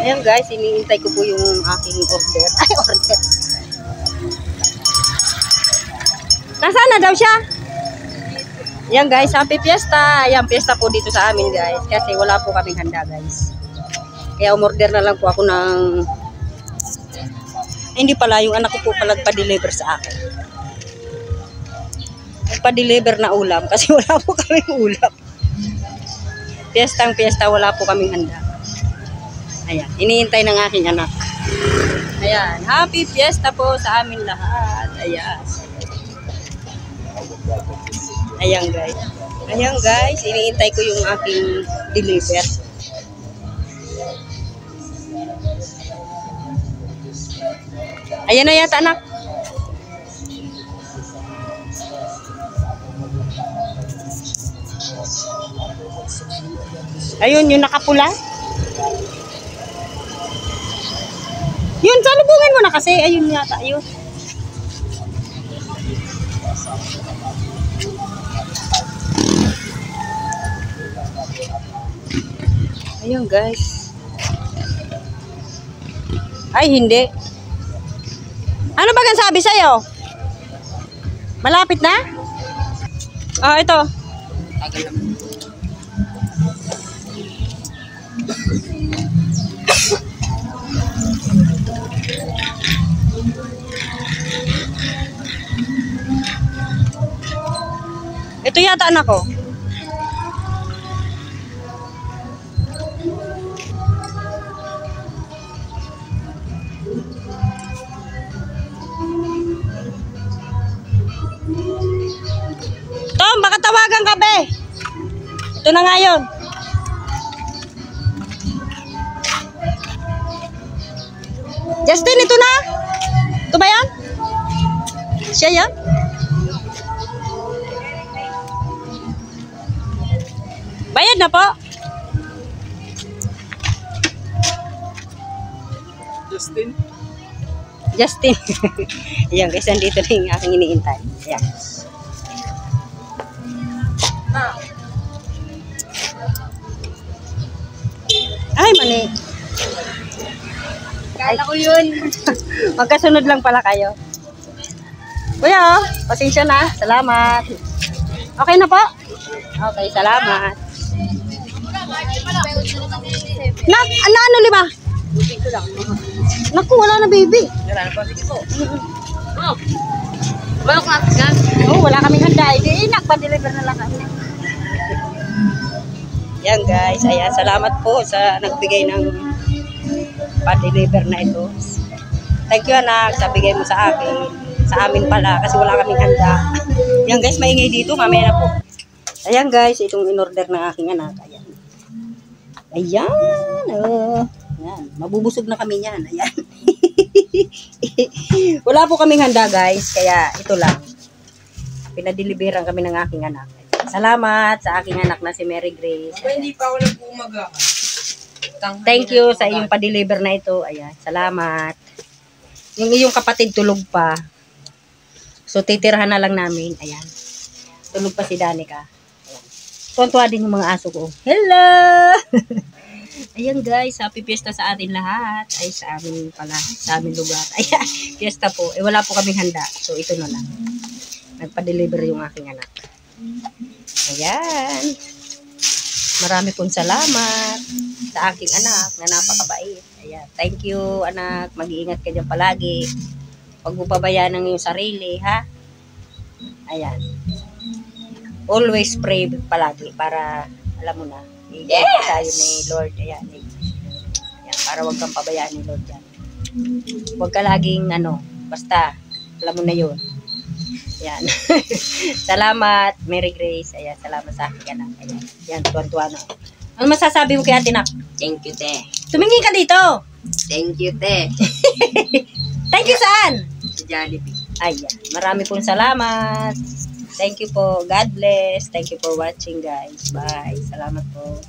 Ayan guys, iniintay ko po yung aking order. Ay, order. Nasaan na daw siya? Ayan guys, happy fiesta. Ayan, fiesta po dito sa amin guys. Kasi wala po kaming handa guys. Kaya umorder na lang po ako ng... Ay, hindi pala, yung anak ko po pala pa-deliver sa akin. Pa-deliver na ulam kasi wala po kaming ulam. Fiestang fiesta, wala po kaming handa. Ayan, iniintay ng aking anak. Ayan, happy fiesta po sa amin lahat. Ayan. Ayan guys. Ayan guys, iniintay ko yung aking deliver. Ayan na yata anak. Ayun, yung nakapula. Yun, salubungin mo na kasi. Ayun yata, yun. Ayun, guys. Ay, hindi. Ano ba ang sabi sa'yo? Malapit na? Oh, ito. Tagal naman. Ito yata anak ko. Tom, baka tawagan ka be. Ito na nga yun. Justin, ito na. Ito ba yan? Siya yan? Bayad na po. Justin. Justin. Ayan guys, nandito na yung aking iniintay. Ayan. Ay, mani. Kala ko yun. Magkasunod lang pala kayo. Kuya, pasensya na. Salamat. Okay na po? Okay, salamat. Ano lima? Naku, wala na baby. Wala na po. Sige po. Oh. Balok natin yan. Oh, wala kaming handa. Hindi, pa-deliver na lang kami. Yan guys, ayan, salamat po sa nagbigay ng pa-deliver na ito. Thank you anak, sa bigay mo sa akin. Sa amin pala, kasi wala kaming handa. Yan guys, maingay dito, mamaya na po. Ayan guys, itong in-order ng aking anak. Ayan. Ayan, oh. Ayan, mabubusog na kami yan. Ayan. Wala po kaming handa guys, kaya ito lang. Pinadeliveran kami ng aking anak. Salamat sa aking anak na si Mary Grace. Hindi pa ako nag-umaga. Thank you sa iyong pa-deliver na ito. Ayan, salamat. Yung iyong kapatid tulog pa. So, titirhan na lang namin. Ayan. Tulog pa si Danica. Ayan. Tuwan-tuwa din yung mga aso ko. Hello! Ayan guys, happy fiesta sa atin lahat. Ay, sa amin pala. Sa amin lugar. Ayan, fiesta po. Eh, wala po kaming handa. So, ito na lang. Nagpa-deliver yung aking anak. Ayan. Marami pong salamat sa aking anak na napakabait. Ayan. Thank you, anak. Mag-iingat ka dyan palagi. Huwag mo pabayaan ang iyong sarili, ha? Ayan. Always pray palagi para, alam mo na, i-guide tayo ni Lord. Ayan. Ayan. Para huwag kang pabayaan ni Lord dyan. Huwag ka laging, basta, alam mo na yun. Ayan. Salamat, Mary Grace. Ayan, salamat sa aking anak. Ayan, ayan, tuwan-tuwa na. Ano masasabi mo kay Ate Nak? Thank you, te. Tumingin ka dito. Thank you, te. Thank you saan? Sa Jollibee. Ayan, marami pong salamat. Thank you po. God bless. Thank you for watching, guys. Bye. Salamat po.